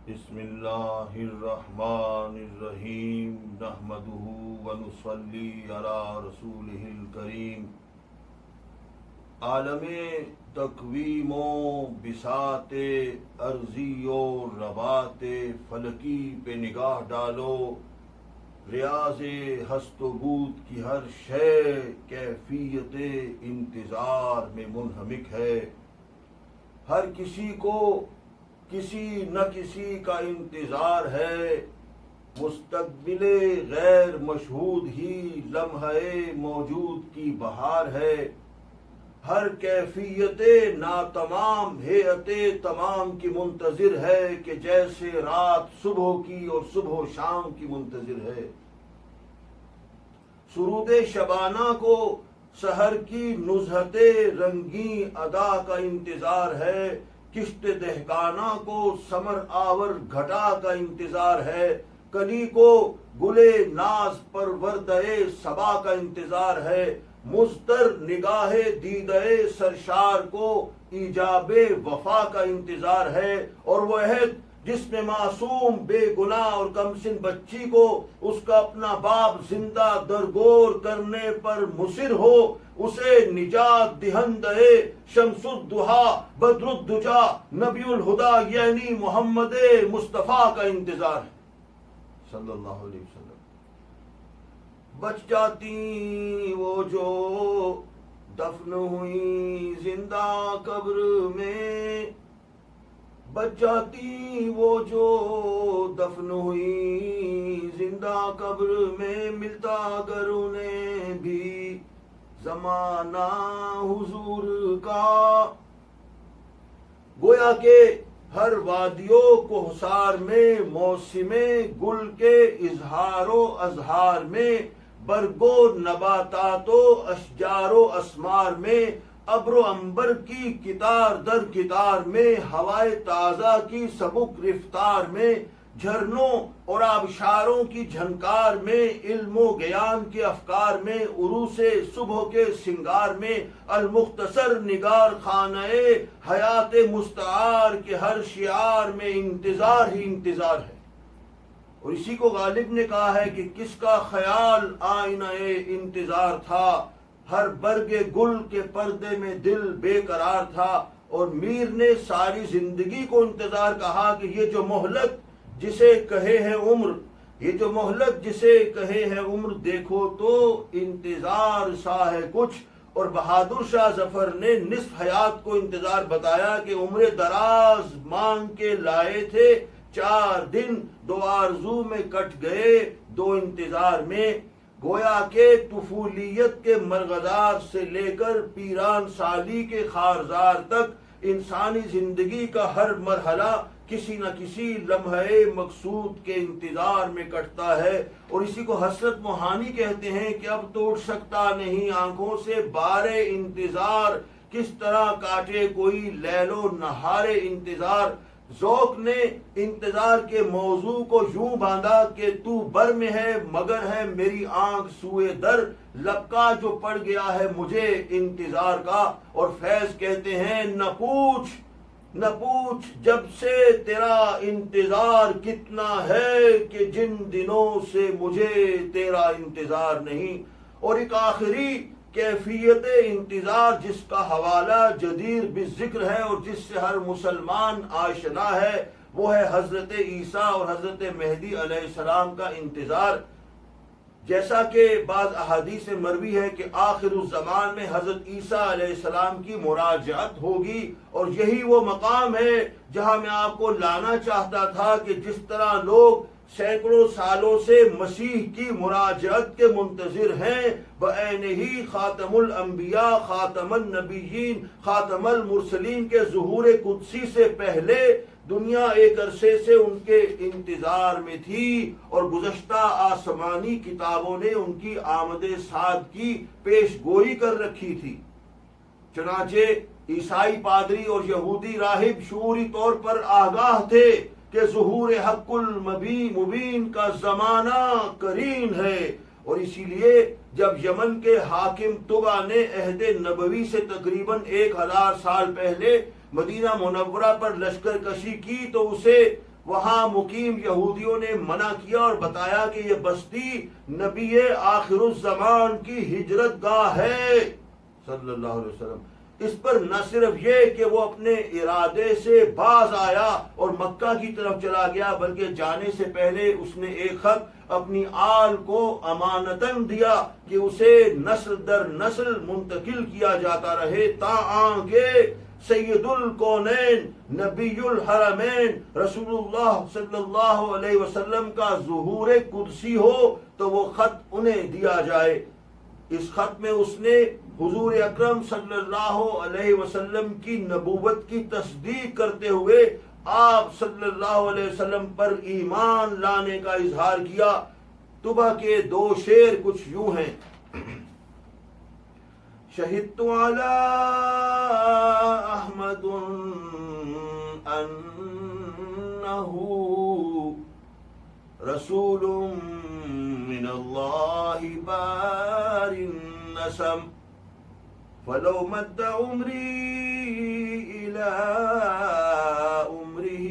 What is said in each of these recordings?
بسم اللہ الرحمن الرحیم نحمدہ ونصلی علی رسولہ الکریم۔ عالم تقویم و بساط ارضی و رباط فلکی پہ نگاہ ڈالو، ریاض ہست و بود کی ہر شے کیفیت انتظار میں منہمک ہے۔ ہر کسی کو کسی نہ کسی کا انتظار ہے، مستقبل غیر مشہود ہی لمحہ موجود کی بہار ہے۔ ہر کیفیت ناتمام ہیئت تمام کی منتظر ہے کہ جیسے رات صبح کی اور صبح شام کی منتظر ہے۔ سرود شبانہ کو سحر کی نزہت رنگین ادا کا انتظار ہے، کشت دہقانہ کو ثمر آور گھٹا کا انتظار ہے، کلی کو گلے ناز پروردہ صبا کا انتظار ہے، مضطر نگاہ دیدہ سرشار کو ایجاب وفا کا انتظار ہے۔ اور وہ عہد جس میں معصوم بے گناہ اور کمسن بچی کو اس کا اپنا باپ زندہ درگور کرنے پر مصر ہو، اسے نجات دہندہ شمس الضحیٰ بدر الدجا نبی الہدا یعنی محمد مصطفیٰ کا انتظار ہے صلی اللہ علیہ وسلم۔ بچ جاتی وہ جو دفن ہوئی زندہ قبر میں، بچ جاتی وہ جو دفن ہوئی زندہ قبر میں، ملتا اگر انہیں بھی زمانہ حضور کا۔ گویا کہ ہر وادیوں کو حصار میں، موسم گل کے اظہار و اظہار میں، برگ و نباتات و اشجار و اسمار میں، ابر و عنبر کی کتار در کتار میں، ہوائے تازہ کی سبک رفتار میں، جھرنوں اور آبشاروں کی جھنکار میں، علم و گیان کے افکار میں، عروس صبح کے سنگار میں، المختصر نگار خانہ حیات مستعار کے ہر شعار میں انتظار ہی انتظار ہے۔ اور اسی کو غالب نے کہا ہے کہ کس کا خیال آئینہ انتظار تھا، ہر برگ گل کے پردے میں دل بے قرار تھا۔ اور میر نے ساری زندگی کو انتظار کہا کہ یہ جو مہلت جسے کہے ہے عمر، یہ جو مہلت جسے کہے ہے عمر، دیکھو تو انتظار سا ہے کچھ۔ اور بہادر شاہ ظفر نے نصف حیات کو انتظار بتایا کہ عمر دراز مانگ کے لائے تھے، 4 دن 2 آرزو میں کٹ گئے 2 انتظار میں۔ گویا کہ طفولیت کے مرغزار سے لے کر پیران سالی کے خارزار تک انسانی زندگی کا ہر مرحلہ کسی نہ کسی لمحے مقصود کے انتظار میں کٹتا ہے۔ اور اسی کو حسرت موہانی کہتے ہیں کہ اب تو اٹھ سکتا نہیں آنکھوں سے بار انتظار، کس طرح کاٹے کوئی لیل و نہار انتظار۔ ذوق نے انتظار کے موضوع کو یوں باندھا کہ تو بر میں ہے مگر ہے میری آنکھ سوئے در، لبکا جو پڑ گیا ہے مجھے انتظار کا۔ اور فیض کہتے ہیں نہ پوچھ جب سے تیرا انتظار کتنا ہے، کہ جن دنوں سے مجھے تیرا انتظار نہیں۔ اور ایک آخری کیفیت انتظار جس کا حوالہ جدیر بالذکر ہے اور جس سے ہر مسلمان آشنا ہے، وہ ہے حضرت عیسیٰ اور حضرت مہدی علیہ السلام کا انتظار۔ جیسا کہ بعض احادیث میں مروی ہے کہ آخر الزمان میں حضرت عیسیٰ علیہ السلام کی مراجعت ہوگی، اور یہی وہ مقام ہے جہاں میں آپ کو لانا چاہتا تھا کہ جس طرح لوگ سینکڑوں سالوں سے مسیح کی مراجعت کے منتظر ہیں، بعین ہی خاتم الانبیاء، خاتم النبیین، خاتم المرسلین کے ظہور قدسی سے پہلے دنیا ایک عرصے سے ان کے انتظار میں تھی، اور گزشتہ آسمانی کتابوں نے ان کی آمد سعد کی پیش گوئی کر رکھی تھی۔ چنانچہ عیسائی پادری اور یہودی راہب شعوری طور پر آگاہ تھے کہ ظہور حق المبین کا زمانہ قرین ہے۔ اور اسی لیے جب یمن کے حاکم طغا نے عہد نبوی سے تقریباً 1000 سال پہلے مدینہ منورہ پر لشکر کشی کی تو اسے وہاں مقیم یہودیوں نے منع کیا اور بتایا کہ یہ بستی نبی آخر الزمان کی ہجرت گاہ ہے صلی اللہ علیہ وسلم۔ اس پر نہ صرف یہ کہ وہ اپنے ارادے سے باز آیا اور مکہ کی طرف چلا گیا، بلکہ جانے سے پہلے اس نے ایک خط اپنی آل کو امانتاً دیا کہ اسے نسل در نسل منتقل کیا جاتا رہے تاں کہ سید الکونین نبی الحرمین رسول اللہ صلی اللہ علیہ وسلم کا ظہور قدسی ہو تو وہ خط انہیں دیا جائے۔ اس خط میں اس نے حضور اکرم صلی اللہ علیہ وسلم کی نبوت کی تصدیق کرتے ہوئے آپ صلی اللہ علیہ وسلم پر ایمان لانے کا اظہار کیا۔ طبع کے 2 شعر کچھ یوں ہیں: شہدت علی احمد انہ رسول من اللہ بار النسم فلو مد عمری الى عمره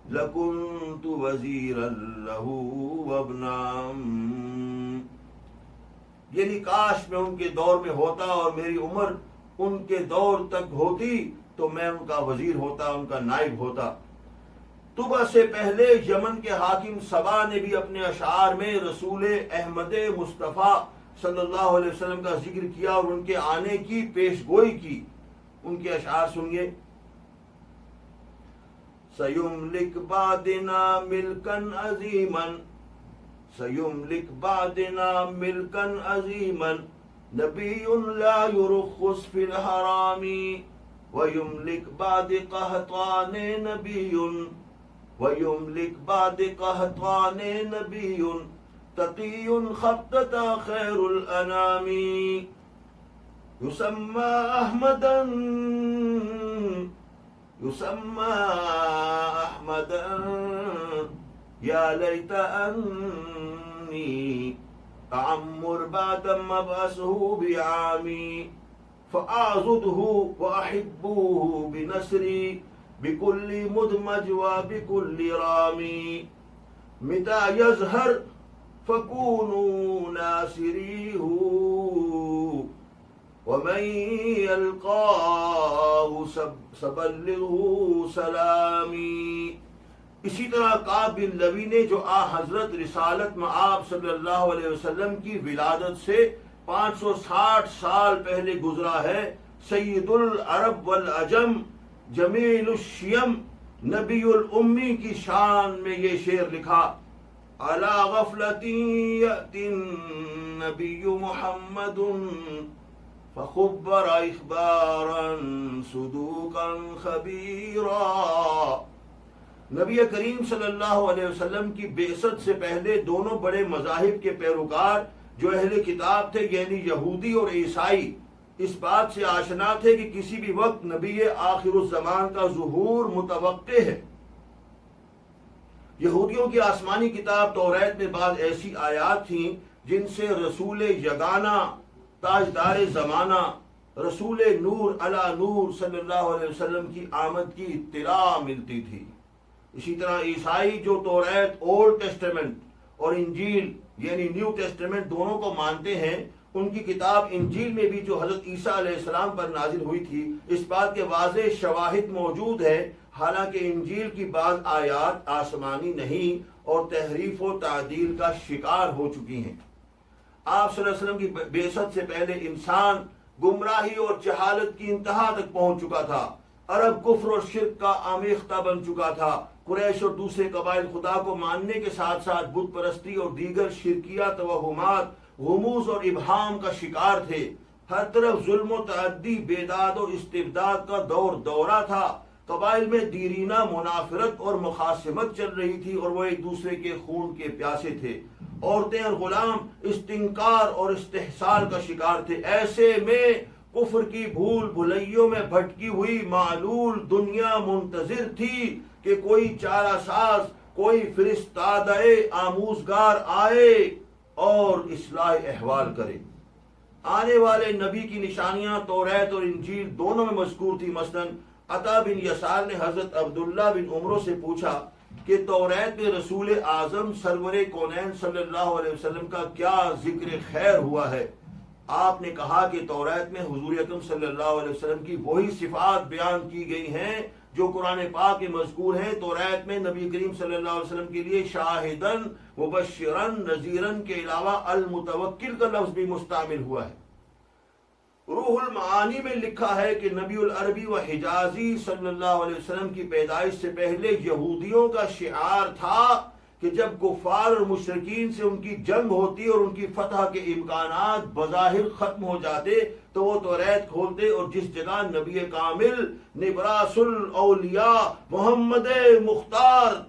لکنت وزیرا له وابنا عم۔ یعنی کاش میں ان کے دور میں ہوتا اور میری عمر ان کے دور تک ہوتی تو میں ان کا وزیر ہوتا، ان کا نائب ہوتا۔ طبع سے پہلے یمن کے حاکم سبا نے بھی اپنے اشعار میں رسول احمد مصطفیٰ صلی اللہ علیہ وسلم کا ذکر کیا اور ان کے آنے کی پیش گوئی کی۔ ان کے اشعار سنیے: سیملک بعدنا ملکن عظیما سیملک بعدنا ملکن عظیما نبی لا یرخص فی الحرام ویملک بعد قحطان نبی ویملک بعد قحطان نبی تقی خطط خیر الانام یسمى احمدا یا لیت انی اعمر بعد مبعثه بعامی فاعضده واحبه بنصری بكل مدمج وبكل رامي متى يظهر فكونوا ناصريه ومن يلقاه سبلغه سلامي۔ اسی طرح کعب بن لبی نے جو حضرت رسالت مآب صلی اللہ علیہ وسلم کی ولادت سے 560 سال پہلے گزرا ہے، سید العرب والعجم جمیل الشیم نبی الامی کی شان میں یہ شعر لکھا: علی غفلت یأتی النبی محمد فخبر اخبارا صدوقا خبیرا۔ نبی کریم صلی اللہ علیہ وسلم کی بعثت سے پہلے دونوں بڑے مذاہب کے پیروکار جو اہل کتاب تھے یعنی یہودی اور عیسائی اس بات سے آشنا تھے کہ کسی بھی وقت نبی آخر الزمان کا ظہور متوقع ہے۔ یہودیوں کی آسمانی کتاب توریت میں بعض ایسی آیات تھیں جن سے رسول یگانہ تاجدار زمانہ رسول نور علی نور صلی اللہ علیہ وسلم کی آمد کی اطلاع ملتی تھی۔ اسی طرح عیسائی جو توریت اولڈ ٹیسٹمنٹ اور انجیل یعنی نیو ٹیسٹمنٹ دونوں کو مانتے ہیں، ان کی کتاب انجیل میں بھی جو حضرت عیسیٰ علیہ السلام پر نازل ہوئی تھی اس بات کے واضح شواہد موجود ہیں، حالانکہ انجیل کی بعض آیات آسمانی نہیں اور تحریف و تعدیل کا شکار ہو چکی ہیں۔ آپ صلی اللہ علیہ وسلم کی بعثت سے پہلے انسان گمراہی اور جہالت کی انتہا تک پہنچ چکا تھا، عرب کفر اور شرک کا آمیختہ بن چکا تھا، قریش اور دوسرے قبائل خدا کو ماننے کے ساتھ ساتھ بت پرستی اور دیگر شرکیہ توہمات غموز اور ابہام کا شکار تھے، ہر طرف ظلم و تعدی بیداد اور استبداد کا دورہ تھا، قبائل میں دیرینہ منافرت اور مخاصمت چل رہی تھی اور وہ ایک دوسرے کے خون کے پیاسے تھے، عورتیں اور غلام استنکار اور استحصال کا شکار تھے۔ ایسے میں کفر کی بھول بھلیوں میں بھٹکی ہوئی معلول دنیا منتظر تھی کہ کوئی چارہ ساز، کوئی فرستادہ آموزگار آئے اور اصلاح احوال کرے۔ آنے والے نبی کی نشانیاں توریت اور انجیل دونوں میں مذکور تھی۔ مثلاً عطا بن یسار نے حضرت عبداللہ بن عمرو سے پوچھا کہ توریت میں رسول اعظم سرور کونین صلی اللہ علیہ وسلم کا کیا ذکر خیر ہوا ہے؟ آپ نے کہا کہ توریت میں حضور اکرم صلی اللہ علیہ وسلم کی وہی صفات بیان کی گئی ہیں جو قرآن پاک کے مذکور ہیں۔ توریت میں نبی کریم صلی اللہ علیہ وسلم کے لیے شاہدن مبشرن نذیرن کے علاوہ المتوکل کا لفظ بھی مستعمل ہوا ہے۔ روح المعانی میں لکھا ہے کہ نبی العربی و حجازی صلی اللہ علیہ وسلم کی پیدائش سے پہلے یہودیوں کا شعار تھا کہ جب کفار اور مشرکین سے ان کی جنگ ہوتی اور ان کی فتح کے امکانات بظاہر ختم ہو جاتے تو وہ توریت کھولتے اور جس جگہ نبی کامل نبراس الاولیاء محمد مختار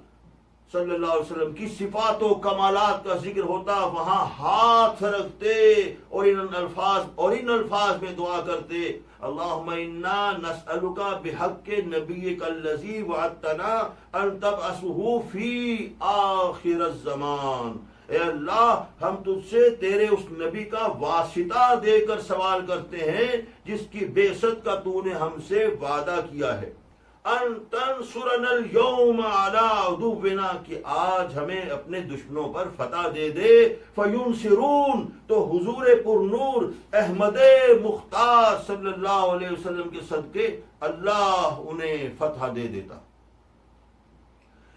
صلی اللہ علیہ وسلم کی صفات و کمالات کا ذکر ہوتا وہاں ہاتھ رکھتے اور ان الفاظ میں دعا کرتے، اللہم انا نسألک بحق نبیک الذی وعدتنا ان تبعثہ فی آخر الزمان۔ اے اللہ، ہم تجھ سے تیرے اس نبی کا واسطہ دے کر سوال کرتے ہیں جس کی بعثت کا تو نے ہم سے وعدہ کیا ہے، ان تنصرنا اليوم علی عدونا، کہ آج ہمیں اپنے دشمنوں پر فتح دے دے، فینصرون، تو حضور پر نور احمد مختار صلی اللہ علیہ وسلم کے صدقے اللہ انہیں فتح دے دیتا۔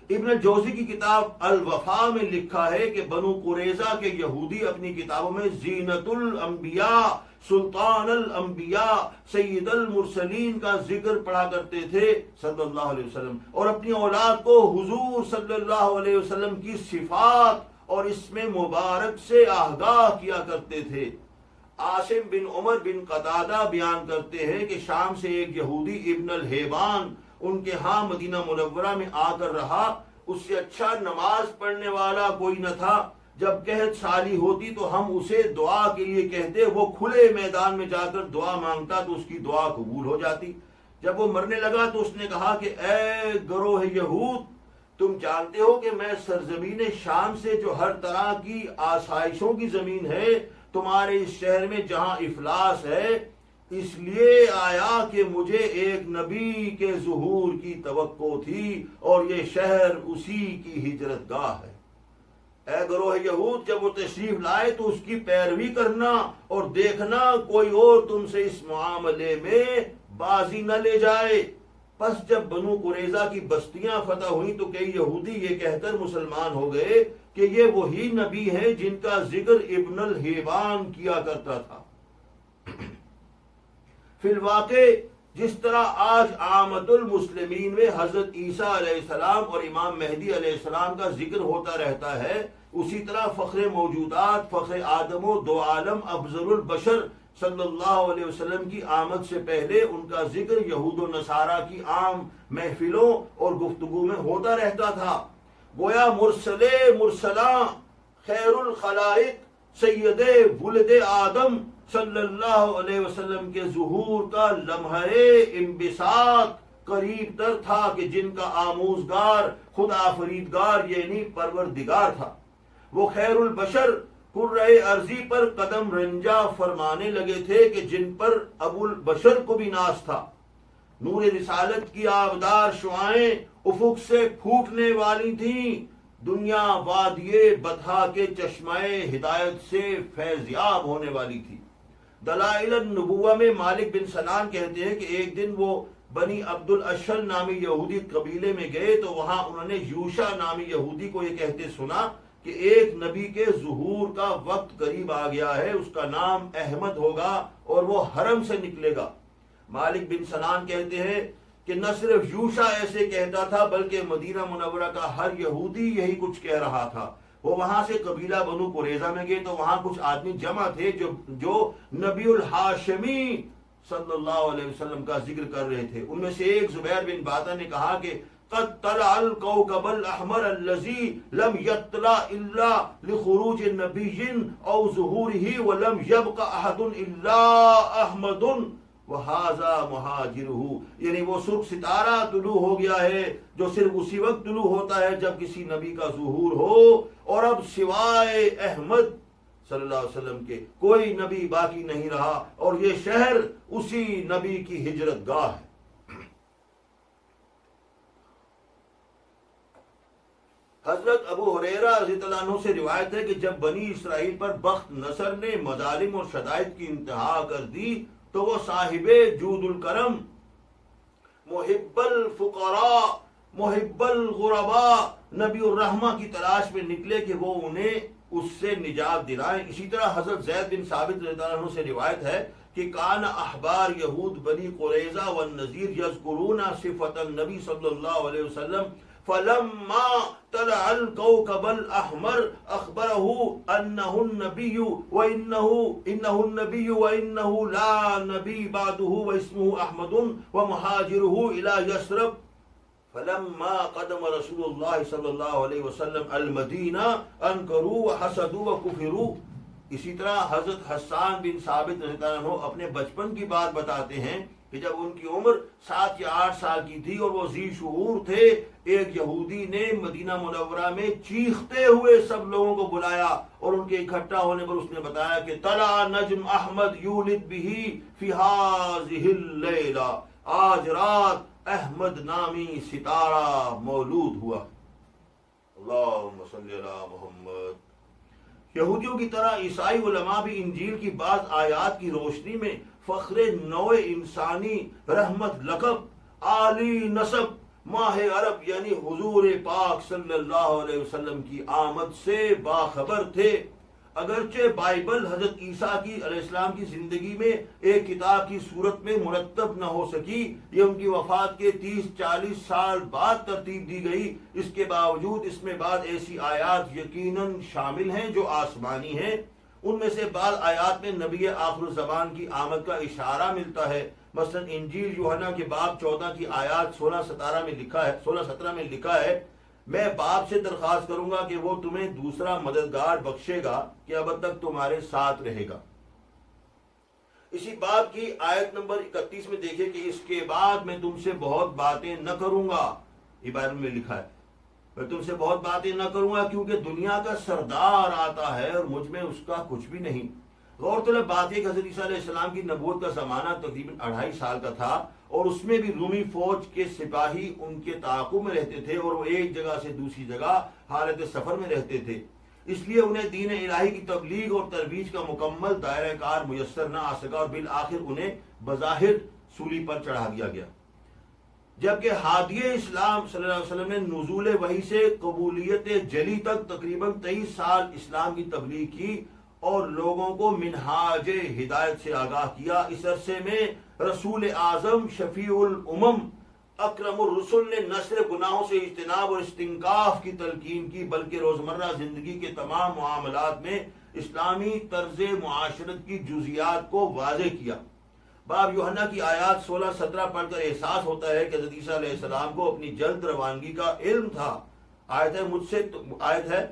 ابن جوزی کی کتاب الوفا میں لکھا ہے کہ بنو قریظہ کے یہودی اپنی کتابوں میں زینت الانبیاء، سلطان الانبیاء، سید المرسلین کا ذکر پڑھا کرتے تھے صلی اللہ علیہ وسلم، اور اپنی اولاد کو حضور صلی اللہ علیہ وسلم کی صفات اور اسم مبارک سے آگاہ کیا کرتے تھے۔ عاصم بن عمر بن قتادہ بیان کرتے ہیں کہ شام سے ایک یہودی ابن الحیبان ان کے ہاں مدینہ منورہ میں آ کر رہا، اس سے اچھا نماز پڑھنے والا کوئی نہ تھا۔ جب قحط سالی ہوتی تو ہم اسے دعا کے لیے کہتے، وہ کھلے میدان میں جا کر دعا مانگتا تو اس کی دعا قبول ہو جاتی۔ جب وہ مرنے لگا تو اس نے کہا کہ اے گروہ یہود، تم جانتے ہو کہ میں سرزمین شام سے جو ہر طرح کی آسائشوں کی زمین ہے، تمہارے اس شہر میں جہاں افلاس ہے، اس لیے آیا کہ مجھے ایک نبی کے ظہور کی توقع تھی اور یہ شہر اسی کی ہجرت گاہ ہے۔ اے گروہ یہود، جب وہ تشریف لائے تو اس کی پیروی کرنا اور دیکھنا کوئی اور تم سے اس معاملے میں بازی نہ لے جائے۔ پس جب بنو قریظہ کی بستیاں فتح ہوئیں تو کئی یہودی یہ کہہ کر مسلمان ہو گئے کہ یہ وہی نبی ہیں جن کا ذکر ابن الحیبان کیا کرتا تھا۔ فی الواقع جس طرح آج آمد المسلمین میں حضرت عیسیٰ علیہ السلام اور امام مہدی علیہ السلام کا ذکر ہوتا رہتا ہے، اسی طرح فخر موجودات، فخر آدم و دو عالم افضل البشر صلی اللہ علیہ وسلم کی آمد سے پہلے ان کا ذکر یہود و نصارہ کی عام محفلوں اور گفتگو میں ہوتا رہتا تھا۔ گویا مرسل مرسلاں خیر الخلائق سید ولد آدم صلی اللہ علیہ وسلم کے ظہور کا لمحہ انبساط قریب تر تھا کہ جن کا آموزگار خود آفریدگار یعنی پروردگار تھا۔ وہ خیر البشر کرۂ ارضی پر قدم رنجا فرمانے لگے تھے کہ جن پر ابو البشر کو بھی ناز تھا۔ نور رسالت کی آبدار شعائیں افق سے پھوٹنے والی تھیں، دنیا وادی بطحا کے چشمہ ہدایت سے فیضیاب ہونے والی تھی۔ دلائل النبوہ میں مالک بن سنان کہتے ہیں کہ ایک دن وہ بنی عبد الاشل نامی یہودی قبیلے میں گئے تو وہاں انہوں نے یوشا نامی یہودی کو یہ کہتے سنا کہ ایک نبی کے ظہور کا وقت قریب آ گیا ہے، اس کا نام احمد ہوگا اور وہ حرم سے نکلے گا۔ مالک بن سنان کہتے ہیں کہ نہ صرف یوشا ایسے کہتا تھا بلکہ مدینہ منورہ کا ہر یہودی یہی کچھ کہہ رہا تھا۔ وہ وہاں سے قبیلہ بنو قریظہ میں گئے تو وہاں کچھ آدمی جمع تھے جو نبی الہاشمی صلی اللہ علیہ وسلم کا ذکر کر رہے تھے۔ ان میں سے ایک زبیر بن باتا نے کہا کہ قد طلع الكوكب الاحمر الذي لم يطلع الا لخروج النبي او ظهوره ولم يبق احد الا احمد وهذا مهاجره، یعنی وہ سرخ ستارہ طلوع ہو گیا ہے جو صرف اسی وقت طلوع ہوتا ہے جب کسی نبی کا ظہور ہو، اور اب سوائے احمد صلی اللہ علیہ وسلم کے کوئی نبی باقی نہیں رہا، اور یہ شہر اسی نبی کی ہجرت گاہ ہے۔ حضرت ابو ہریرہ رضی اللہ عنہ سے روایت ہے کہ جب بنی اسرائیل پر بخت نصر نے مظالم اور شدائد کی انتہا کر دی تو وہ صاحب جود الکرم، محب الفقراء، محب الغرباء، نبی الرحمہ کی تلاش میں نکلے کہ وہ انہیں اس سے نجات دلائیں۔ اسی طرح حضرت زید بن ثابت رضی اللہ عنہ سے روایت ہے کہ کان احبار یہود بنی قریظہ والنذیر یذکرون صفت النبی صلی اللہ علیہ وسلم فلما طلع الكوكب الاحمر اخبره انه النبي وانه النبي وانه لا نبي بعده واسمه احمد ومهاجره الى يثرب فلما قدم رسول اللہ صلی اللہ علیہ وسلم المدینہ انکروا وحسدوا وکفروا۔ اسی طرح حضرت حسان بن ثابت رضی اللہ عنہ اپنے بچپن کی بات بتاتے ہیں کہ جب ان کی عمر 7 یا 8 سال کی تھی اور وہ ذی شعور تھے، ایک یہودی نے مدینہ منورہ میں چیختے ہوئے سب لوگوں کو بلایا اور ان کے اکٹھا ہونے پر اس نے بتایا کہ طلع نجم احمد یولد به فی هذه اللیلہ، آج رات احمد نامی ستارہ مولود ہوا۔ اللہم صلی علی محمد۔ یہودیوں کی طرح عیسائی علماء بھی انجیل کی بعض آیات کی روشنی میں فخر نوع انسانی، رحمت لقب، عالی نسب، ماہ عرب یعنی حضور پاک صلی اللہ علیہ وسلم کی آمد سے باخبر تھے۔ اگرچہ بائبل حضرت عیسیٰ کی علیہ السلام کی زندگی میں ایک کتاب کی صورت میں مرتب نہ ہو سکی، یہ ان کی وفات کے 30-40 سال بعد ترتیب دی گئی، اس کے باوجود اس میں بعض ایسی آیات یقیناً شامل ہیں جو آسمانی ہیں۔ ان میں سے بعض آیات میں نبی آخر الزمان کی آمد کا اشارہ ملتا ہے۔ مثلا انجیل یوحنا کے باب 14 کی آیات 16-17 میں لکھا ہے میں باپ سے درخواست کروں گا کہ وہ تمہیں دوسرا مددگار بخشے گا کہ اب تک تمہارے ساتھ رہے گا۔ اسی باب کی آیت نمبر 31 میں دیکھیں کہ اس کے بعد میں تم سے بہت باتیں نہ کروں گا، یہ بائبل میں لکھا ہے، میں تم سے بہت باتیں نہ کروں گا کیونکہ دنیا کا سردار آتا ہے اور مجھ میں اس کا کچھ بھی نہیں۔ غور طلب بات ہے کہ حضرت عیسیٰ علیہ السلام کی نبوت کا زمانہ تقریباً 2.5 سال کا تھا اور اس میں بھی رومی فوج کے سپاہی ان کے تعاقب میں رہتے تھے اور وہ ایک جگہ سے دوسری جگہ حالت سفر میں رہتے تھے، اس لیے انہیں دین الہی کی تبلیغ اور ترویج کا مکمل دائرہ کار میسر نہ آ سکا اور بالآخر انہیں بظاہر سولی پر چڑھا دیا گیا۔ جبکہ ہادی اسلام صلی اللہ علیہ وسلم نے نزول وحی سے قبولیت جلی تک تقریباً 23 سال اسلام کی تبلیغ کی اور لوگوں کو منہاج ہدایت سے آگاہ کیا۔ اس عرصے میں رسول اعظم شفیع الامم اکرم الرسل نے نہ صرف گناہوں سے اجتناب اور استنکاف کی تلقین کی بلکہ روزمرہ زندگی کے تمام معاملات میں اسلامی طرز معاشرت کی جزیات کو واضح کیا۔ باب یوحنا کی آیات 16-17 پڑھ کر احساس ہوتا ہے کہ حضرت عیسیٰ علیہ السلام کو اپنی جلد روانگی کا علم تھا۔ آیت ہے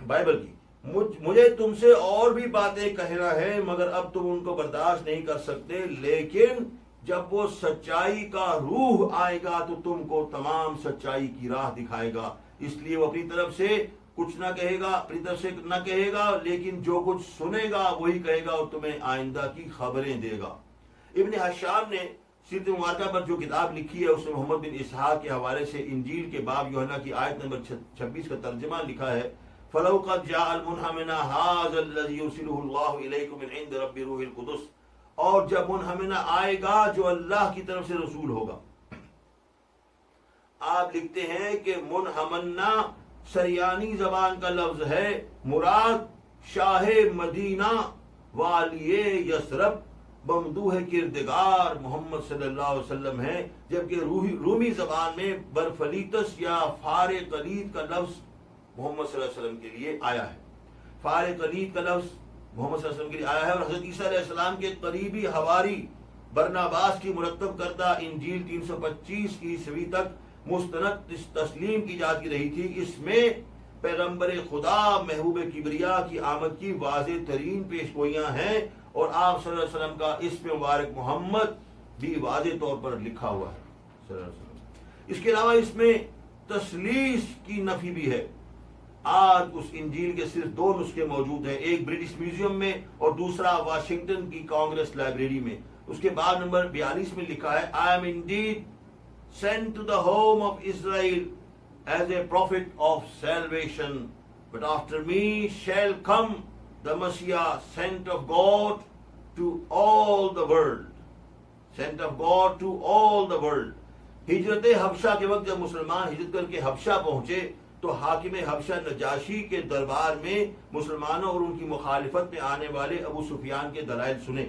بائبل کی، مجھے تم سے اور بھی باتیں کہنا ہے مگر اب تم ان کو برداشت نہیں کر سکتے، لیکن جب وہ سچائی کا روح آئے گا تو تم کو تمام سچائی کی راہ دکھائے گا۔ اس لیے وہ اپنی طرف سے کچھ نہ کہے گا، اپنی طرف سے نہ کہے گا، لیکن جو کچھ سنے گا وہی کہے گا اور تمہیں آئندہ کی خبریں دے گا۔ ابن حشام نے سیرت مبارکہ پر جو کتاب لکھی ہے اس میں محمد بن اسحاق کے حوالے سے انجیل کے باب یوحنا کی آیت نمبر 26 کا ترجمہ لکھا ہے، فَلَوْ قَدْ جَاءَ الْمُنْهَمِنَ هَذَا الَّذِي يُرْسِلُهُ اللَّهُ إِلَيْكُمْ مِنْ عِنْدِ رَبِّ رُوحِ الْقُدُسِ، اور جب منہمنہ آئے گا جو اللہ کی طرف سے رسول ہوگا۔ آپ لکھتے ہیں کہ منہمنہ سریانی زبان کا لفظ ہے، مراد شاہ مدینہ والی یثرب ممدوح کردگار محمد صلی اللہ علیہ وسلم ہے، جبکہ رومی زبان میں برفلیتس یا فار قلید کا لفظ محمد صلی اللہ علیہ وسلم کے لیے آیا ہے۔ فار قلید کا لفظ محمد صلی اللہ علیہ وسلم کے لیے آیا ہے اور حضرت عیسیٰ علیہ السلام کے قریبی حواری برناباس کی مرتب کردہ انجیل 325 عیسوی تک مستند تسلیم کی جاتی رہی تھی۔ اس میں پیغمبر خدا محبوب کبریا کی آمد کی واضح ترین پیشگوئیاں ہیں اور آپ صلی اللہ علیہ وسلم کا اسم مبارک محمد بھی واضح طور پر لکھا ہوا ہے صلی اللہ علیہ وسلم۔ اس کے علاوہ اس میں تثلیث کی نفی بھی ہے۔ آج اس انجیل کے صرف 2 نسخے موجود ہیں، ایک برٹش میوزیم میں اور دوسرا واشنگٹن کی کانگریس لائبریری میں۔ اس کے بعد نمبر 42 میں لکھا ہے، I am indeed sent to the home of Israel as a prophet of salvation, but after me shall come the Messiah, sent of God to all the world. Sent of God to all the world. ہجرت حبشہ کے وقت جب مسلمان ہجرت کر کے حبشہ پہنچے تو حاکم حبشہ نجاشی کے دربار میں مسلمانوں اور ان کی مخالفت میں آنے والے ابو سفیان کے دلائل سنے،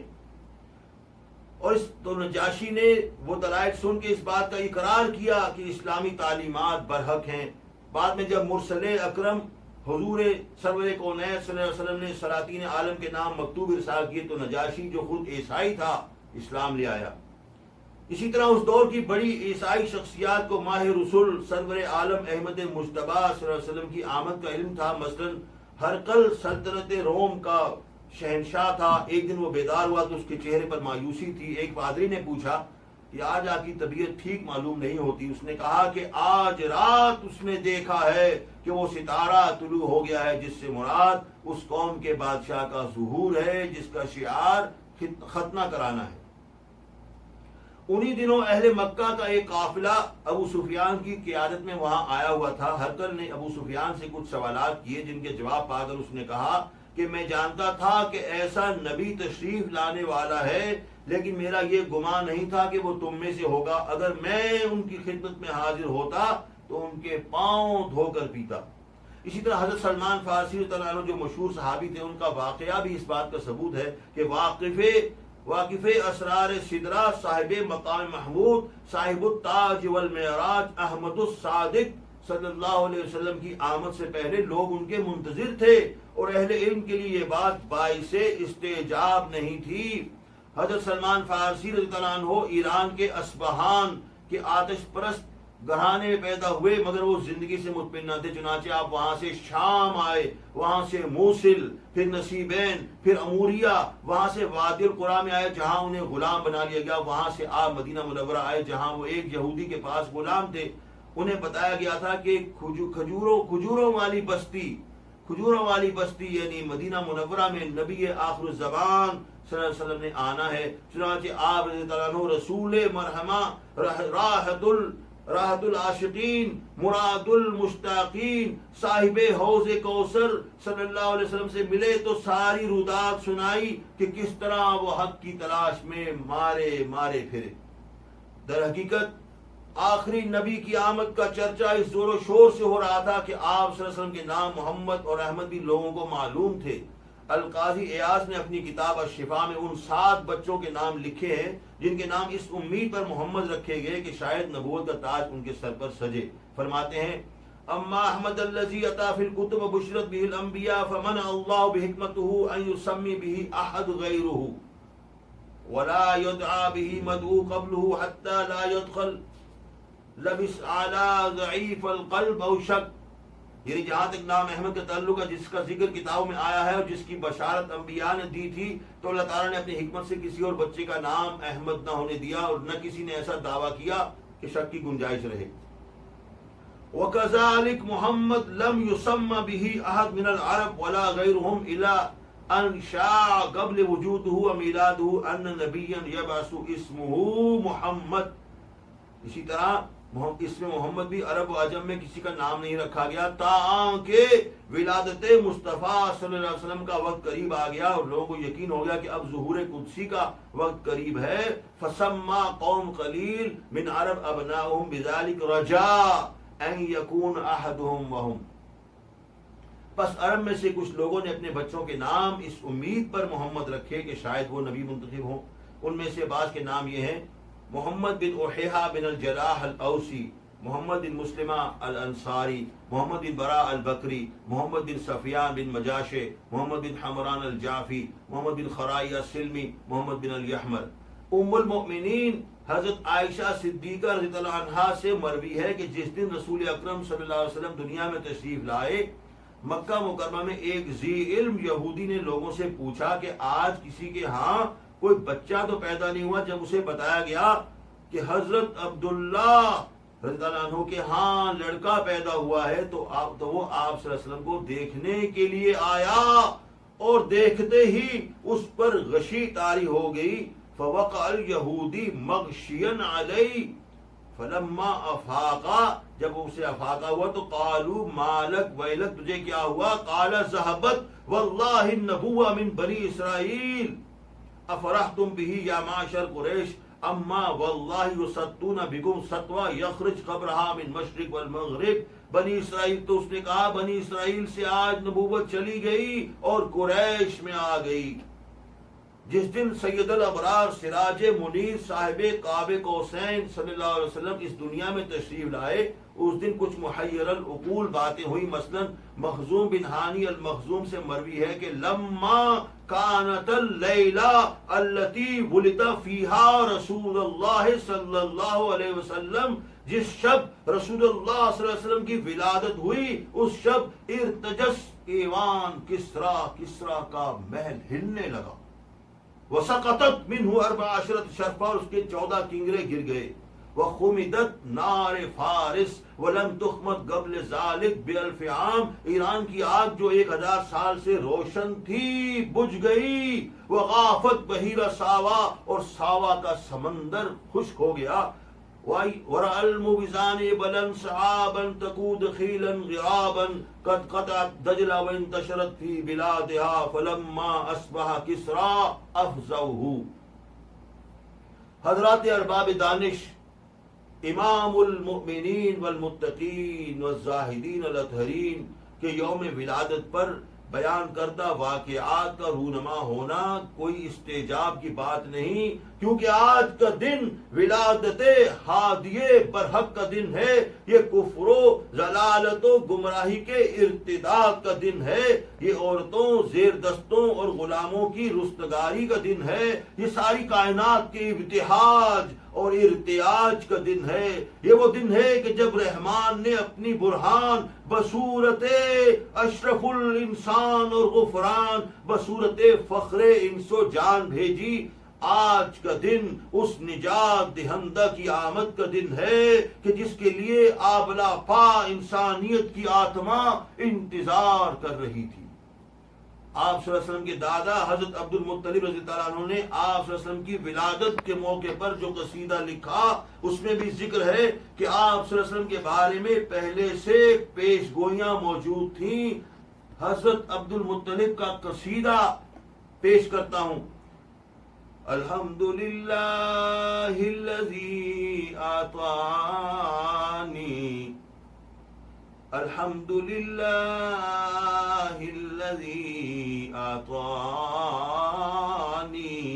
اور تو نجاشی نے وہ دلائل سن کے اس بات کا اقرار کیا کہ اسلامی تعلیمات برحق ہیں۔ بعد میں جب مرسل اکرم حضور سرور کونین صلی اللہ علیہ وسلم نے سلاطین عالم کے نام مکتوب ارسال کیے تو نجاشی جو خود عیسائی تھا اسلام لے آیا۔ اسی طرح اس دور کی بڑی عیسائی شخصیات کو ماہ رسول سرور عالم احمد مجتبی صلی اللہ علیہ وسلم کی آمد کا علم تھا۔ مثلا ہرقل سلطنت روم کا شہنشاہ تھا۔ ایک دن وہ بیدار ہوا تو اس کے چہرے پر مایوسی تھی۔ ایک پادری نے پوچھا کہ آج آپ کی طبیعت ٹھیک معلوم نہیں ہوتی۔ اس نے کہا کہ آج رات اس نے دیکھا ہے کہ وہ ستارہ طلوع ہو گیا ہے، جس سے مراد اس قوم کے بادشاہ کا ظہور ہے جس کا شعار ختنہ کرانا ہے۔ انہی دنوں اہل مکہ کا ایک قافلہ ابو سفیان کی قیادت میں وہاں آیا ہوا تھا۔ ہرقل نے ابو سفیان سے کچھ سوالات کیے جن کے جواب پا کر اس نے کہا کہ میں جانتا تھا کہ ایسا نبی تشریف لانے والا ہے، لیکن میرا یہ گمان نہیں تھا کہ وہ تم میں سے ہوگا۔ اگر میں ان کی خدمت میں حاضر ہوتا تو ان کے پاؤں دھو کر پیتا۔ اسی طرح حضرت سلمان فارسی رضی اللہ عنہ جو مشہور صحابی تھے، ان کا واقعہ بھی اس بات کا ثبوت ہے کہ واقف اسرار سدرہ، صاحب مقام محمود، صاحب التاج والمعراج احمد الصادق صلی اللہ علیہ وسلم کی آمد سے پہلے لوگ ان کے منتظر تھے، اور اہل علم کے لیے یہ بات باعث استعجاب نہیں تھی۔ حضرت سلمان فارسی رضی اللہ عنہ ایران کے اصبہان کے آتش پرست گھرانے میں پیدا ہوئے، مگر وہ زندگی سے مطمئن نہ تھے، چنانچہ آپ وہاں سے شام آئے، وہاں سے موصل، پھر نصیبین، پھر اموریہ، وہاں سے وادی القریٰ میں آئے جہاں انہیں غلام بنا لیا گیا، وہاں سے آپ مدینہ منورہ آئے جہاں وہ ایک یہودی کے پاس غلام تھے۔ انہیں بتایا گیا تھا کہ کھجوروں والی بستی یعنی مدینہ منورہ میں نبی آخر الزمان صلی اللہ علیہ وسلم نے آنا ہے۔ چنانچہ آپ رضی اللہ عنہ رسول مرحمہ، راحت العاشقین، مراد المشتاقین، صاحب حوض کوثر صلی اللہ علیہ وسلم سے ملے تو ساری رودات سنائی کہ کس طرح وہ حق کی تلاش میں مارے پھرے۔ در حقیقت آخری نبی کی آمد کا چرچا اس زور و شور سے ہو رہا تھا کہ آپ صلی اللہ علیہ وسلم کے نام محمد اور احمد بھی لوگوں کو معلوم تھے۔ القاضی ایاز نے اپنی کتاب الشفا میں ان 7 بچوں کے نام لکھے ہیں جن کے نام اس امید پر محمد رکھے گئے کہ شاید نبوت کا تاج ان کے سر پر سجے۔ فرماتے ہیں اما احمد الذی اتی فی الکتب بشرت به الانبیاء فمنع اللہ بحکمتہ ان یسمی به احد غیرہ ولا يدعى به مدعو قبله حتى لا يدخل لبس اعلی ضعیف القلب او شک، یعنی جہاں تک نام احمد کا تعلق ہے جس کا ذکر کتابوں میں آیا ہے اور جس کی بشارت انبیاء نے دی تھی، تو اللہ تعالیٰ نے اپنی حکمت سے کسی اور بچے کا نام احمد نہ ہونے دیا اور نہ کسی نے ایسا دعویٰ کیا کہ شک کی گنجائش رہے۔ وَكَذَلِكَ محمد لم يسمى به احد من العرب ولا غيرهم الى ان شاع قبل وجوده وميلاده ان نبيا يبعث اسمه محمد۔ اسی طرح اس میں محمد بھی عرب و عجم میں کسی کا نام نہیں رکھا گیا تاکہ ولادت مصطفیٰ صلی اللہ علیہ وسلم کا وقت قریب آ گیا اور لوگوں کو یقین ہو گیا کہ اب ظہور قدسی کا وقت قریب ہے۔ فسمى قوم قلیل من عرب ابناؤہم بذلك رجاء ان یکون احدہم وہم، پس عرب میں سے کچھ لوگوں نے اپنے بچوں کے نام اس امید پر محمد رکھے کہ شاید وہ نبی منتخب ہوں۔ ان میں سے بعض کے نام یہ ہیں: محمد بن احیحہ بن الجراح الاوسی، محمد بن مسلمہ الانصاری، محمد بن براء البکری، محمد بن سفیان بن مجاشع، محمد بن حمران الجعفی، محمد بن خرائی السلمی، محمد بن الیحمر۔ ام المؤمنین حضرت عائشہ صدیقہ رضی اللہ عنہا سے مروی ہے کہ جس دن رسول اکرم صلی اللہ علیہ وسلم دنیا میں تشریف لائے، مکہ مکرمہ میں ایک ذی علم یہودی نے لوگوں سے پوچھا کہ آج کسی کے ہاں کوئی بچہ تو پیدا نہیں ہوا۔ جب اسے بتایا گیا کہ حضرت عبداللہ رضی اللہ عنہ کے ہاں لڑکا پیدا ہوا ہے تو وہ آپ صلی اللہ علیہ وسلم کو دیکھنے کے لیے آیا اور دیکھتے ہی اس پر غشی طاری ہو گئی۔ فوقع الیہودی مغشیا علیہ، فلما افاقا، جب اسے افاقہ ہوا تو قالوا مالک ویلک، تجھے کیا ہوا؟ قال ذهبت واللہ النبوة من بنی اسرائیل افرحتم به یا معشر قریش اما واللہ یسطون بکم سطوا یخرج قبرها من مشرق والمغرب. بنی اسرائیل، تو اس نے کہا بنی اسرائیل سے آج نبوت چلی گئی اور قریش میں آ گئی. جس دن سید الابرار سراج منیر صاحب قاب قوسین صلی اللہ علیہ وسلم اس دنیا میں تشریف لائے، اس دن کچھ محیر العقول باتیں ہوئی. مثلا مخزوم بن ہانی المخزوم سے مروی ہے کہ لما کانت اللیلہ التي ولد فیہا رسول اللہ صلی اللہ علیہ وسلم، جس شب رسول اللہ صلی اللہ علیہ وسلم کی ولادت ہوئی اس شب ارتجس ایوان کسرا، کسرا کا محل ہلنے لگا. وسقطت منہ 14 شرفا، اور اس کے 14 کنگرے گر گئے. وخمدت نار فارس ولم تخمد قبل ذلك بألف عام، ایران کی آگ جو 1000 سال سے روشن تھی بجھ گئی. وغافت بحیرہ ساوا، اور ساوا کا سمندر خشک ہو گیا. ورأى المبزان بلن سحابا تقود خيلا غرابا قد قطعت دجلة وانتشرت في بلادها فلما أصبح كسرى أفزوه. حضرات ارباب دانش، امام المؤمنین والمتقین والزاہدین الاطہرین کے یوم ولادت پر بیان کردہ واقعات کا رونما ہونا کوئی استعجاب کی بات نہیں، کیونکہ آج کا دن ولادت ہادیے برحق کا دن ہے. یہ کفر و ضلالت و گمراہی کے ارتداد کا دن ہے. یہ عورتوں، زیر دستوں اور غلاموں کی رستگاری کا دن ہے. یہ ساری کائنات کے ابتہاج اور ارتیاج کا دن ہے. یہ وہ دن ہے کہ جب رحمان نے اپنی برہان بصورت اشرف الانسان اور غفران بصورت فخر انس و جان بھیجی. آج کا دن اس نجات دہندہ کی آمد کا دن ہے کہ جس کے لیے آبلا پا انسانیت کی آتما انتظار کر رہی تھی. آپ صلی اللہ علیہ وسلم کے دادا حضرت عبد المطلب رضی اللہ عنہ نے آپ صلی اللہ علیہ وسلم کی ولادت کے موقع پر جو قصیدہ لکھا اس میں بھی ذکر ہے کہ آپ صلی اللہ علیہ وسلم کے بارے میں پہلے سے پیش گوئیاں موجود تھیں. حضرت عبد المطلب کا قصیدہ پیش کرتا ہوں. الحمدللہ الذی اعطانی، الحمدللہ الذی اعطانی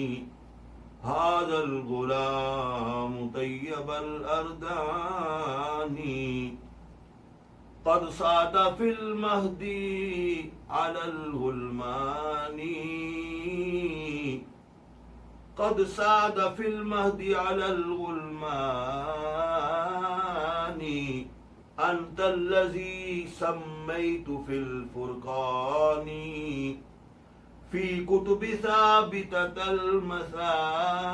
هذا الغلام طیب الاردانی قد صاد فی المہدی علی الغلمانی قد صاد فی المہدی علی الغلمانی انت الذی سمیت فی الفرقان فی کتب ثابتۃ المثانی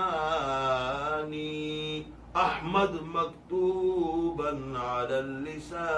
احمد مکتوبا علی اللسان.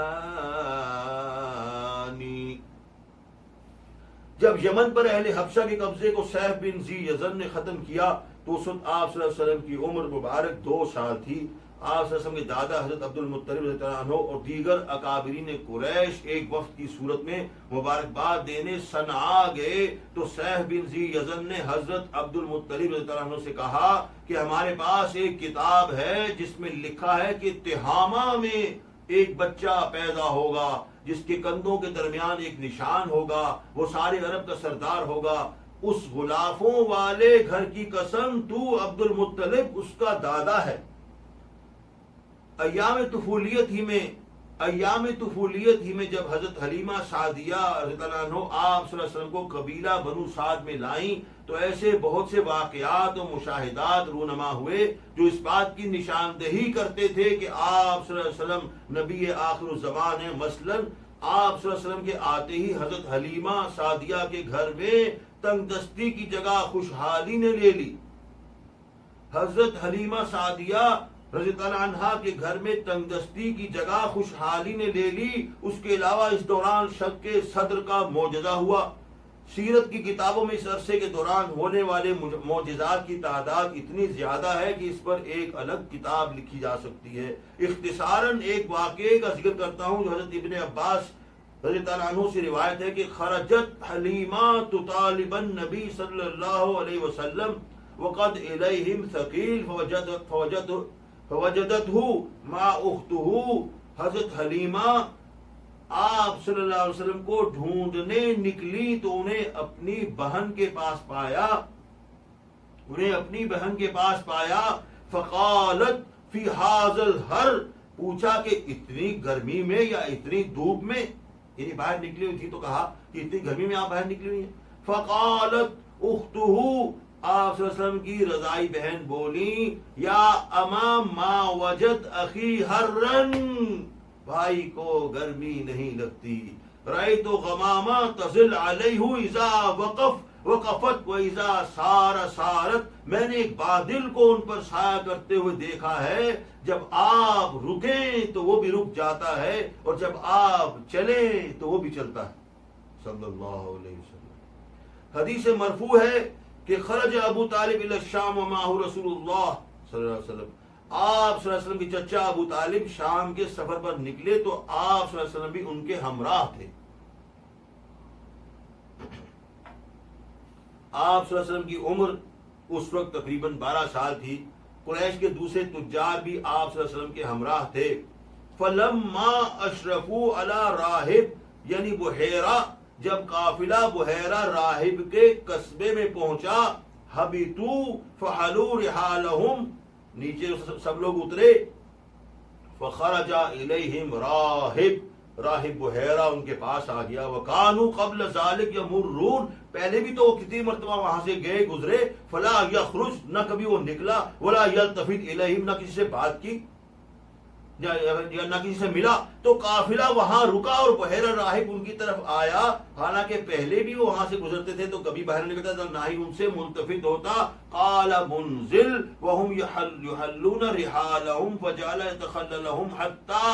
جب یمن پر اہل حبشہ کے قبضے کو سیف بن ذی یزن نے ختم کیا تو اس وقت آپ صلی اللہ علیہ وسلم کی عمر مبارک 2 سال تھی. آپ صلی اللہ علیہ وسلم کے دادا حضرت عبد المطلب رضی اللہ عنہ اور دیگر اکابرین قریش ایک وفد کی صورت میں مبارکباد دینے صنعاء گئے تو سیف بن ذی یزن نے حضرت عبد المطلب رضی اللہ عنہ سے کہا کہ ہمارے پاس ایک کتاب ہے جس میں لکھا ہے کہ تہامہ میں ایک بچہ پیدا ہوگا جس کے کندھوں کے درمیان ایک نشان ہوگا، وہ سارے عرب کا سردار ہوگا. اس غلافوں والے گھر کی قسم تو عبد المطلب اس کا دادا ہے. ایام طفولیت ہی میں جب حضرت حلیمہ سعدیہ رضی اللہ عنہ آپ صلی اللہ علیہ وسلم کو قبیلہ بنو سعد میں لائیں تو ایسے بہت سے واقعات و مشاہدات رونما ہوئے جو اس بات کی نشاندہی کرتے تھے کہ آپ صلی اللہ علیہ وسلم نبی آخر الزمان ہیں. مثلا آپ صلی اللہ علیہ وسلم کے آتے ہی حضرت حلیمہ سعدیہ کے گھر میں تنگ دستی کی جگہ خوشحالی نے لے لی. حضرت حلیمہ سعدیہ رضی اللہ عنہا کے گھر میں تنگ دستی کی جگہ خوشحالی نے لے لی. اس کے علاوہ اس دوران شق صدر کا معجزہ ہوا. سیرت کی کتابوں میں اس عرصے کے دوران ہونے والے معجزات کی تعداد اتنی زیادہ ہے کہ اس پر ایک الگ کتاب لکھی جا سکتی ہے۔ اختصاراً ایک واقعے کا ذکر کرتا ہوں جو حضرت ابن عباس رضی اللہ عنہ سے روایت ہے کہ خرجت حلیمہ تطالب النبی صلی اللہ علیہ وسلم وقد الیہم ثقیل فوجدته مع اختہ۔ حضرت حلیمہ آپ صلی اللہ علیہ وسلم کو ڈھونڈنے نکلی تو انہیں اپنی بہن کے پاس پایا، فقالت فی ھذا الحر، پوچھا کہ اتنی گرمی میں یا اتنی دھوپ میں، یعنی باہر نکلی ہوئی تھی تو کہا کہ اتنی گرمی میں آپ باہر نکلی ہوئی ہیں۔ فقالت اختہ، آپ صلی اللہ علیہ وسلم کی رضائی بہن بولی، یا امام ما وجد اخی حرن، بھائی کو گرمی نہیں لگتی۔ رأیت غمامہ تظل علیہ اذا وقفت و اذا سارت، میں نے ایک بادل کو ان پر سایہ کرتے ہوئے دیکھا ہے، جب آپ رکیں تو وہ بھی رک جاتا ہے اور جب آپ چلیں تو وہ بھی چلتا ہے، صلی اللہ علیہ وسلم۔ حدیث مرفوع ہے کہ خرج ابو طالب الی الشام ومعہ رسول اللہ صلی اللہ علیہ وسلم، آپ صلی اللہ علیہ وسلم کے چچا ابو طالب شام کے سفر پر نکلے تو آپ صلی اللہ علیہ وسلم بھی ان کے ہمراہ تھے۔ آپ صلی اللہ علیہ وسلم کی عمر اس وقت تقریباً 12 سال تھی۔ قریش کے دوسرے تجار بھی آپ صلی اللہ علیہ وسلم کے ہمراہ تھے۔ فلما اشرفوا علی راہب، یعنی بحیرہ، جب قافلہ بحیرہ راہب کے قصبے میں پہنچا، حبیتو فحلوا رحالہم، نیچے سب لوگ اترے، فخرج الیہم راہب بحیرہ ان کے پاس آ گیا، وکانوا قبل ذلک یمرون، پہلے بھی تو وہ کتنی مرتبہ وہاں سے گزرے، فلا یخرج، نہ کبھی وہ نکلا، ولا یلتفت الیہم، نہ کسی سے بات کی یا نہ کسی سے ملا، تو قافلہ وہاں رکا اور بحیرہ راہب ان کی طرف آیا، حالانکہ پہلے بھی وہ وہاں سے گزرتے تھے تو کبھی باہر نکلتا تھا، نہ ہی ان سے ملتفت ہوتا۔ قال منزل وهم يحلون رحالهم فجعل يتخللهم حتى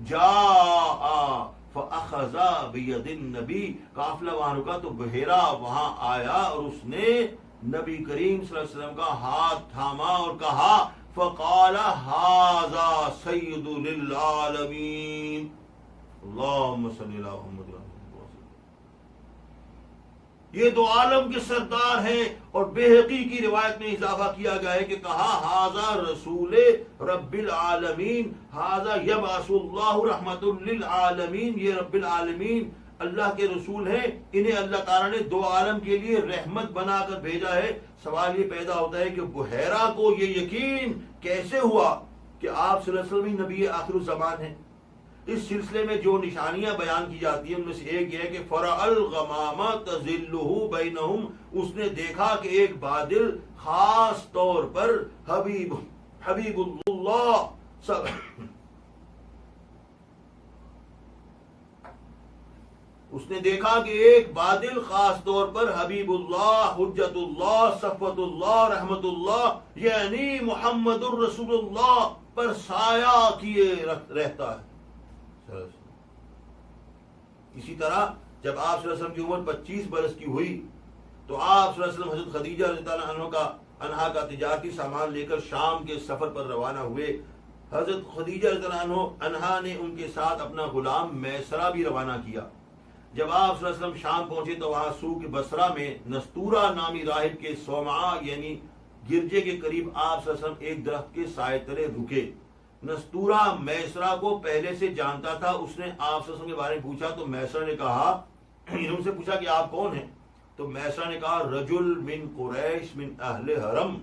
جاء فاخذ بيد النبي، قافلہ وہاں رکا تو بحیرہ وہاں آیا اور اس نے نبی کریم صلی اللہ علیہ وسلم کا ہاتھ تھاما اور کہا، فقال ھذا سید للعالمین، اللہم صلی اللہ محمد وسلم، یہ دو عالم کے سردار ہیں۔ اور بہقی کی روایت میں اضافہ کیا گیا ہے کہ کہا ھذا رسول رب العالمین، ھذا یبعث اللہ رحمت للعالمین، یہ رب العالمین اللہ کے رسول ہیں، انہیں اللہ تعالیٰ نے دو عالم کے لیے رحمت بنا کر بھیجا ہے۔ سوال یہ پیدا ہوتا ہے کہ بحیرہ کو یہ یقین کیسے ہوا کہ آپ صلی اللہ علیہ وسلم نبی آخر الزمان ہیں؟ اس سلسلے میں جو نشانیاں بیان کی جاتی ہیں ان میں سے ایک یہ ہے کہ فرع الغمامہ تظلہ بینہم، اس نے دیکھا کہ ایک بادل خاص طور پر حبیب اللہ اس نے دیکھا کہ ایک بادل خاص طور پر حبیب اللہ، حجت اللہ، صفوت اللہ، رحمت اللہ، یعنی محمد الرسول اللہ پر سایہ کیے رہتا ہے۔ اسی طرح جب آپ صلی اللہ علیہ وسلم کی عمر 25 برس کی ہوئی تو آپ صلی اللہ علیہ وسلم حضرت خدیجہ رضی اللہ عنہا کا تجارتی سامان لے کر شام کے سفر پر روانہ ہوئے۔ حضرت خدیجہ رضی اللہ عنہا نے ان کے ساتھ اپنا غلام میسرہ بھی روانہ کیا۔ جب آپ صلی اللہ علیہ وسلم شام پہنچے تو وہاں سوق بصرہ میں نستورہ نامی راہب کے صومعہ یعنی گرجے کے قریب آپ صلی اللہ علیہ وسلم ایک درخت کے سائے تلے رکے۔ نستورہ میسرہ کو پہلے سے جانتا تھا، اس نے آپ صلی اللہ علیہ وسلم کے بارے میں پوچھا تو میسرہ نے کہا، ان سے پوچھا کہ آپ کون ہیں؟ تو میسرہ نے کہا رجل من قریش من اہل حرم۔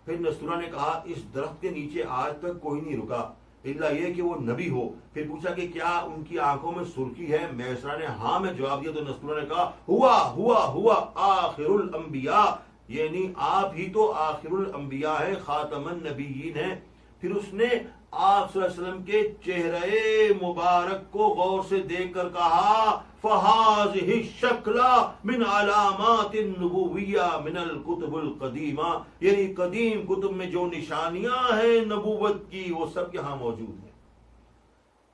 پھر نستورہ نے کہا اس درخت کے نیچے آج تک کوئی نہیں رکا الا یہ کہ وہ نبی ہو۔ پھر پوچھا کہ کیا ان کی آنکھوں میں سرخی ہے؟ میسرہ نے ہاں میں جواب دیا تو نستورہ نے کہا ہوا آخر الانبیاء، یعنی آپ ہی تو آخر الانبیاء ہیں، خاتم النبیین ہیں۔ پھر اس نے آپ صلی اللہ علیہ وسلم کے چہرے مبارک کو غور سے دیکھ کر کہا فَهَذِهِ الشَّكْلَ مِنْ عَلَامَاتِ النُّبُوِّيَّةِ مِنَ الْكُتُبِ الْقَدِيمَةِ، یعنی قدیم کتب میں جو نشانیاں ہیں نبوت کی وہ سب یہاں موجود ہیں۔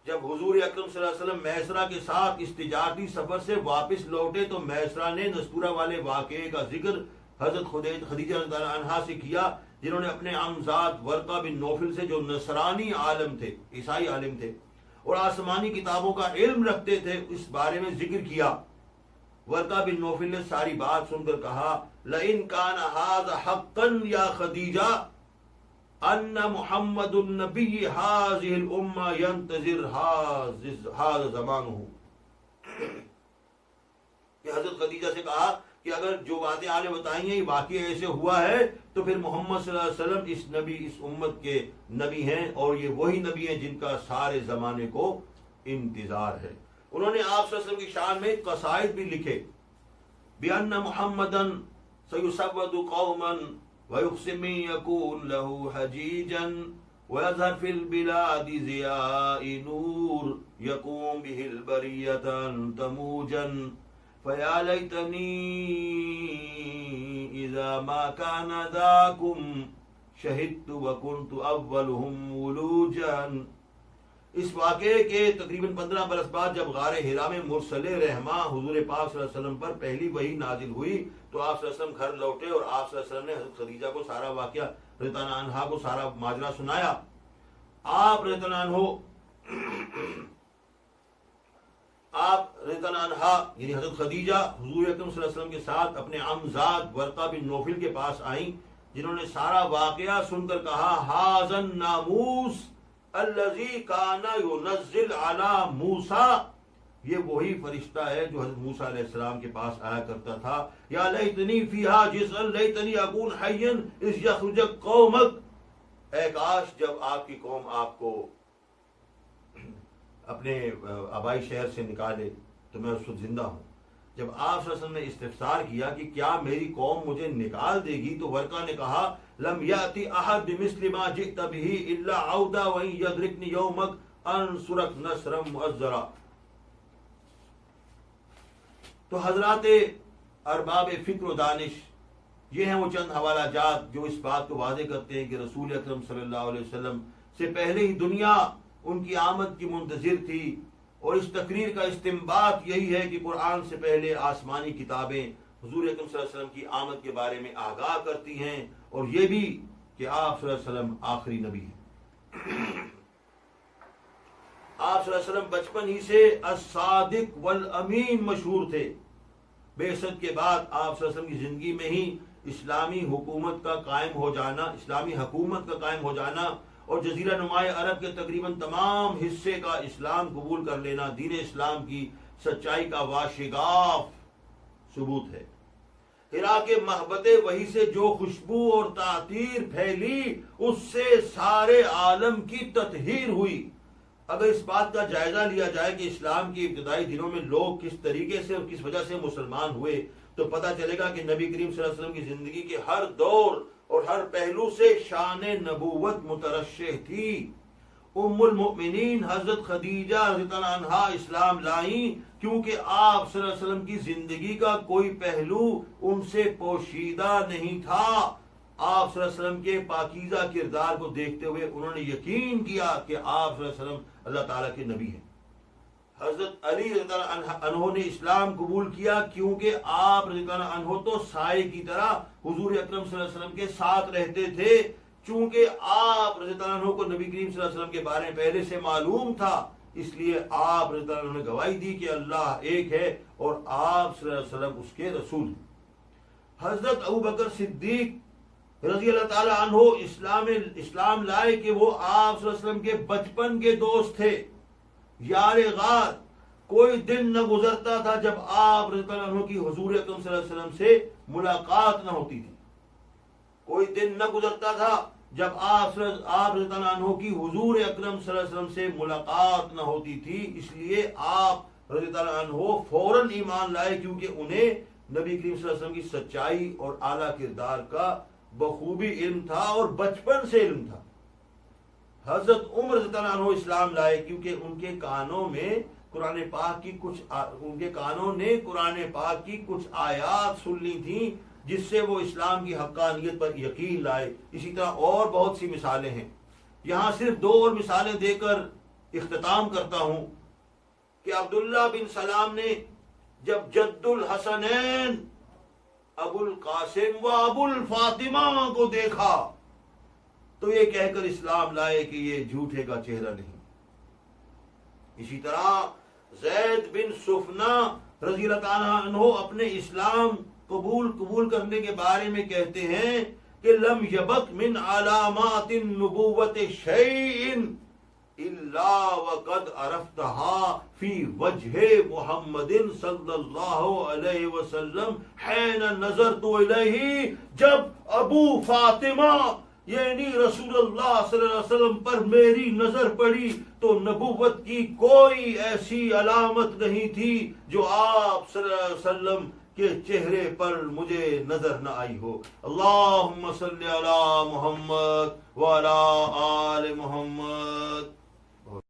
جب حضور اکرم صلی اللہ علیہ وسلم میسرہ کے ساتھ اس تجارتی سفر سے واپس لوٹے تو میسرہ نے نستورہ والے واقعے کا ذکر حضرت خدیجہ رضی اللہ عنہا سے کیا، جنہوں نے اپنے عمزاد ورقہ بن نوفل سے، جو نصرانی عالم تھے، عیسائی عالم تھے اور آسمانی کتابوں کا علم رکھتے تھے، اس بارے میں ذکر کیا۔ ورقہ بن نوفل نے ساری بات سن کر کہا لَإِن كَانَ هَذَا حَقًّا يَا خَدِيجَةُ ان محمد النبی هذه الامہ ينتظر هذا زمانہ، کہ حضرت خدیجہ سے کہا کہ اگر جو باتیں آپ نے بتائی ہیں یہ واقعی ایسے ہوا ہے تو پھر محمد صلی اللہ علیہ وسلم اس نبی، اس امت کے نبی ہیں، اور یہ وہی نبی ہیں جن کا سارے زمانے کو انتظار ہے۔ انہوں نے آپ صلی اللہ علیہ وسلم کی شان میں قصائد بھی لکھے، بِأَنَّ مُحَمَّدًا سَيُسَوَّدُ قَوْمًا وَيُقْسِمٍ يَكُونْ لَهُ حَجِيجًا وَيَظْهَرْ فِي الْبِلَادِ ضِيَاءِ نُورٍ يَقُومُ بِهِ الْبَرِيَّةَ تَمُوجًا فَيَا لَيْتَنِي إِذَا مَا كَانَ ذَاكُمْ شَهِدْتُ وَكُنْتُ أَوَّلُهُمْ وُلُوجًا۔ اس واقعے کے تقریباً 15 برس بعد جب غار حرا میں مرسل رحماں حضور پاک صلی اللہ علیہ وسلم پر پہلی وحی نازل ہوئی تو آپ صلی اللہ علیہ وسلم گھر لوٹے اور آپ صلی اللہ علیہ وسلم نے حضرت خدیجہ کو سارا واقعہ، رضی اللہ عنہا کو سارا ماجرا سنایا۔ آپ رضی اللہ عنہا یعنی حضرت خدیجہ حضور اکرم صلی اللہ علیہ وسلم کے ساتھ اپنے عمزاد ورقہ بن نوفل کے پاس آئیں، جنہوں نے سارا واقعہ سن کر کہا ھذا الناموس الذی کان ینزل علی موسیٰ، یہ وہی فرشتہ ہے جو حضرت موسیٰ علیہ السلام کے پاس آیا کرتا تھا۔ یا لیتنی فیہا جزءا لیتنی اکون حیا اذ یخرج قومک، اے کاش جب آپ کی قوم آپ کو اپنے آبائی شہر سے نکالے تو میں اس وقت زندہ ہوں۔ جب آپ صلی اللہ علیہ وسلم نے استفسار کیا کہ کیا میری قوم مجھے نکال دے گی تو ورقہ نے کہا لم یأتی احد بمثل ما جئت به الا عودا وان یدرکنی یومک انصرک نصرا مؤزرا۔ تو حضرات ارباب فکر و دانش، یہ ہیں وہ چند حوالہ جات جو اس بات کو واضح کرتے ہیں کہ رسول اکرم صلی اللہ علیہ وسلم سے پہلے ہی دنیا ان کی آمد کی منتظر تھی، اور اس تقریر کا استنباط یہی ہے کہ قرآن سے پہلے آسمانی کتابیں حضور اکرم صلی اللہ علیہ وسلم کی آمد کے بارے میں آگاہ کرتی ہیں، اور یہ بھی کہ آپ صلی اللہ علیہ وسلم آخری نبی ہیں۔ آپ صلی اللہ علیہ وسلم بچپن ہی سے الصادق والامین مشہور تھے۔ بعثت کے بعد آپ صلی اللہ علیہ وسلم کی زندگی میں ہی اسلامی حکومت کا قائم ہو جانا، اسلامی حکومت کا قائم ہو جانا اور جزیرہ نمائے عرب کے تقریباً تمام حصے کا اسلام قبول کر لینا دین اسلام کی سچائی کا واشگاف ثبوت ہے۔ حرا کے محبت وحی سے جو خوشبو اور تعطیر پھیلی اس سے سارے عالم کی تطہیر ہوئی۔ اگر اس بات کا جائزہ لیا جائے کہ اسلام کی ابتدائی دنوں میں لوگ کس طریقے سے اور کس وجہ سے مسلمان ہوئے تو پتہ چلے گا کہ نبی کریم صلی اللہ علیہ وسلم کی زندگی کے ہر دور اور ہر پہلو سے شان نبوت مترشح تھی۔ ام المؤمنین حضرت خدیجہ رضی اللہ عنہا اسلام لائیں کیونکہ آپ صلی اللہ علیہ وسلم کی زندگی کا کوئی پہلو ان سے پوشیدہ نہیں تھا۔ آپ صلی اللہ علیہ وسلم کے پاکیزہ کردار کو دیکھتے ہوئے انہوں نے یقین کیا کہ آپ صلی اللہ علیہ وسلم اللہ تعالیٰ کے نبی ہیں۔ حضرت علی رضی اللہ عنہ نے اسلام قبول کیا کیونکہ آپ رضی اللہ عنہ تو سائے کی طرح حضور اکرم صلی اللہ علیہ وسلم کے ساتھ رہتے تھے، چونکہ آپ رضی اللہ عنہ کو نبی کریم صلی اللہ علیہ وسلم کے بارے میں پہلے سے معلوم تھا، اس لیے آپ رضی اللہ عنہ نے گواہی دی کہ اللہ ایک ہے اور آپ صلی اللہ علیہ وسلم اس کے رسول ہیں۔ حضرت ابوبکر صدیق رضی اللہ تعالی عنہ اسلام لائے کہ وہ آپ صلی اللہ علیہ وسلم کے بچپن کے دوست تھے، یار غار۔ کوئی دن نہ گزرتا تھا جب آپ رضی اللہ عنہ کی حضور اکرم صلی اللہ علیہ وسلم سے ملاقات نہ ہوتی تھی، کوئی دن نہ گزرتا تھا جب آپ رضی اللہ عنہ کی حضور اکرم صلی اللہ علیہ وسلم سے ملاقات نہ ہوتی تھی، اس لیے آپ رضی اللہ عنہ فوراً ایمان لائے کیونکہ انہیں نبی کریم صلی اللہ علیہ وسلم کی سچائی اور اعلیٰ کردار کا بخوبی علم تھا اور بچپن سے علم تھا۔ حضرت عمر رضی اللہ عنہ اسلام لائے کیونکہ ان کے کانوں نے قرآن پاک کی کچھ آیات سن لی تھیں جس سے وہ اسلام کی حقانیت پر یقین لائے۔ اسی طرح اور بہت سی مثالیں ہیں، یہاں صرف 2 اور مثالیں دے کر اختتام کرتا ہوں کہ عبداللہ بن سلام نے جب جد الحسنین ابو القاسم و ابو الفاطمہ کو دیکھا تو یہ کہہ کر اسلام لائے کہ یہ جھوٹے کا چہرہ نہیں۔ اسی طرح زید بن سفنا رضی اللہ تعالیٰ عنہ اپنے اسلام قبول کرنے کے بارے میں کہتے ہیں کہ لم یبق من علامات النبوت شیء الا وقد عرفتها فی وجہ محمد صلی اللہ علیہ وسلم حین نظرت الیہ، جب ابو فاطمہ یعنی رسول اللہ صلی اللہ علیہ وسلم پر میری نظر پڑی تو نبوت کی کوئی ایسی علامت نہیں تھی جو آپ صلی اللہ علیہ وسلم کے چہرے پر مجھے نظر نہ آئی ہو۔ اللہم صلی علی محمد وعلی آل محمد۔